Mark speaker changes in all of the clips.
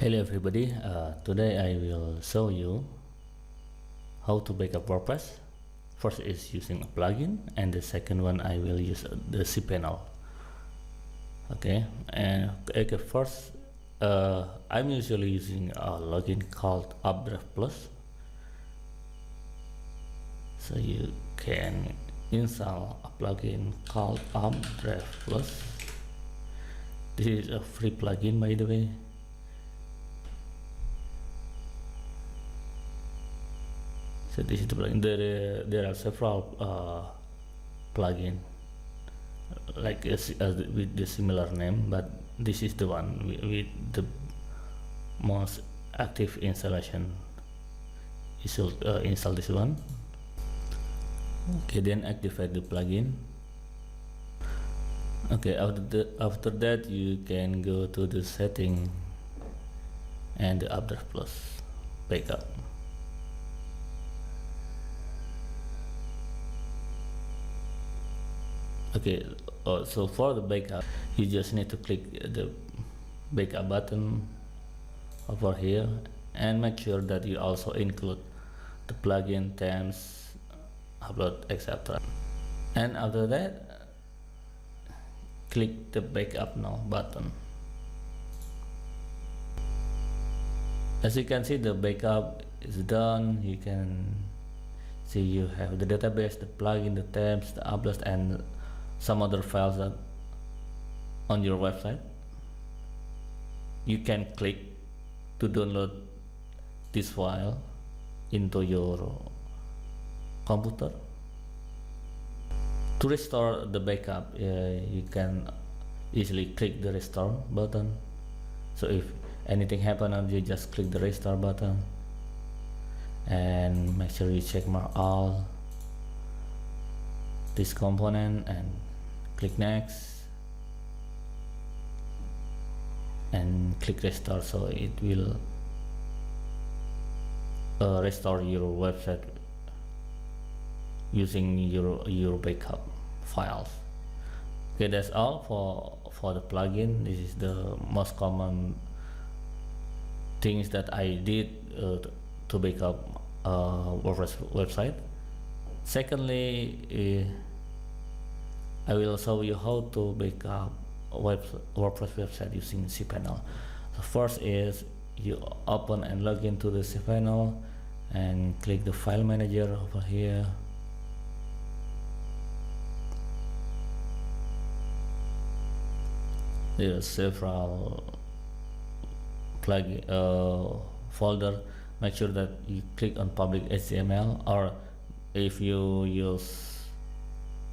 Speaker 1: Hello everybody, today I will show you how to backup WordPress. First is using a plugin, and the second one I will use the cPanel. Okay, first I'm usually using a plugin called UpdraftPlus. So you can install a plugin called UpdraftPlus. This is a free plugin, by the way. So this is the plugin. There are several plugins like with the similar name, but this is the one with the most active installation. You should install this one. Okay, then activate the plugin. Okay, after that you can go to the setting and the UpdraftPlus backup. Okay, so for the backup, you just need to click the backup button over here and make sure that you also include the plugin, themes, upload, etc. And after that, click the backup now button. As you can see, the backup is done. You can see you have the database, the plugin, the themes, the uploads, and some other files that on your website. You can click to download this file into your computer. To restore the backup, you can easily click the restore button. So if anything happens, you just click the restore button and make sure you check mark all this component and click next and click restore, so it will restore your website using your backup files. Okay, that's all for the plugin. This is the most common things that I did to backup WordPress website. Secondly, I will show you how to backup WordPress website using cPanel. The first is you open and log into the cPanel and click the file manager over here. There are several plugin folder. Make sure that you click on public HTML, or if you use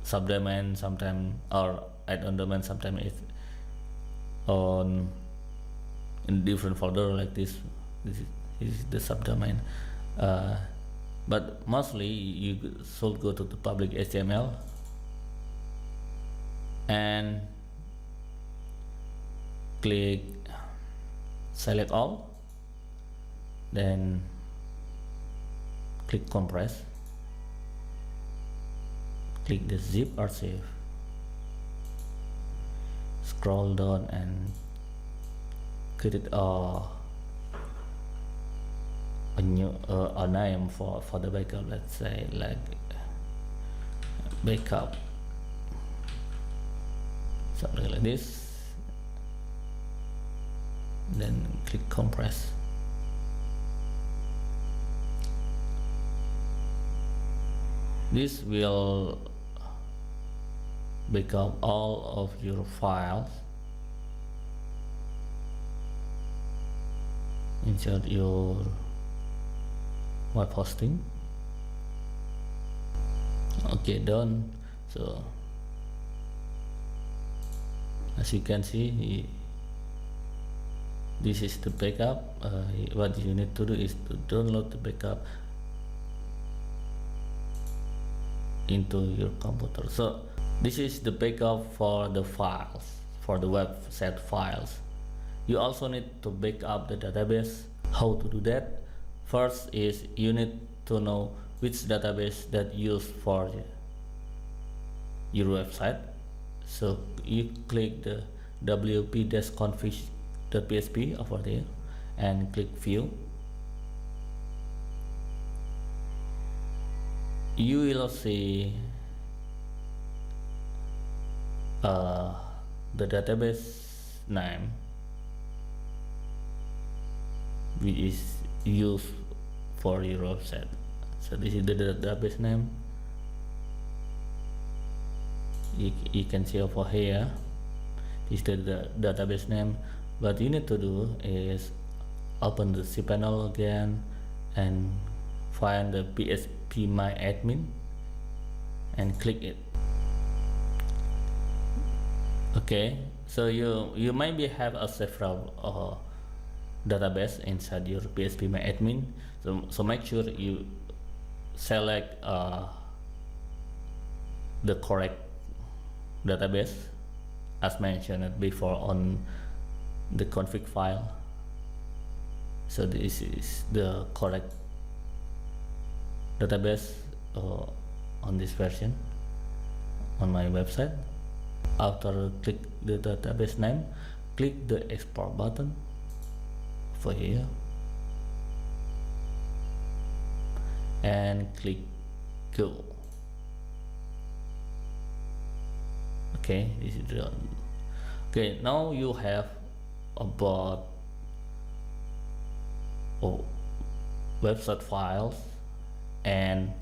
Speaker 1: subdomain sometime, or add-on domain sometime, it's on in different folder like this. This is the subdomain, but mostly you should go to the public HTML and click select all, then click compress, click the zip or save, scroll down and create a new a name for the backup. Let's say like backup, something like this, then click compress. This will backup all of your files inside your web hosting. Okay, done. So as you can see, this is the backup. What you need to do is to download the backup into your computer. So this is the backup for the files, for the website files. You also need to back up the database. How to do that? First is you need to know which database that used for your website. So you click the wp-config.php over there and click view. You will see the database name which is used for your website. So this is the database name. You can see over here, this is the database name. What you need to do is open the cPanel again and find the PhpMyadmin and click it. Okay, so you maybe have a several database inside your PhpMyadmin, so make sure you select the correct database as mentioned before on the config file. So this is the correct database on this version on my website. After click the database name, click the export button for here and click go. Okay, this is done. Okay, now you have about website files and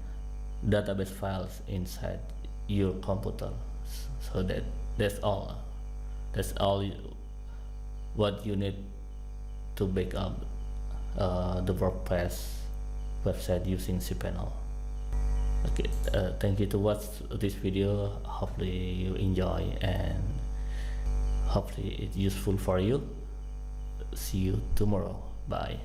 Speaker 1: database files inside your computer. So that's all what you need to back up the WordPress website using cPanel. Okay, thank you to watch this video. Hopefully you enjoy and hopefully it's useful for you. See you tomorrow. Bye.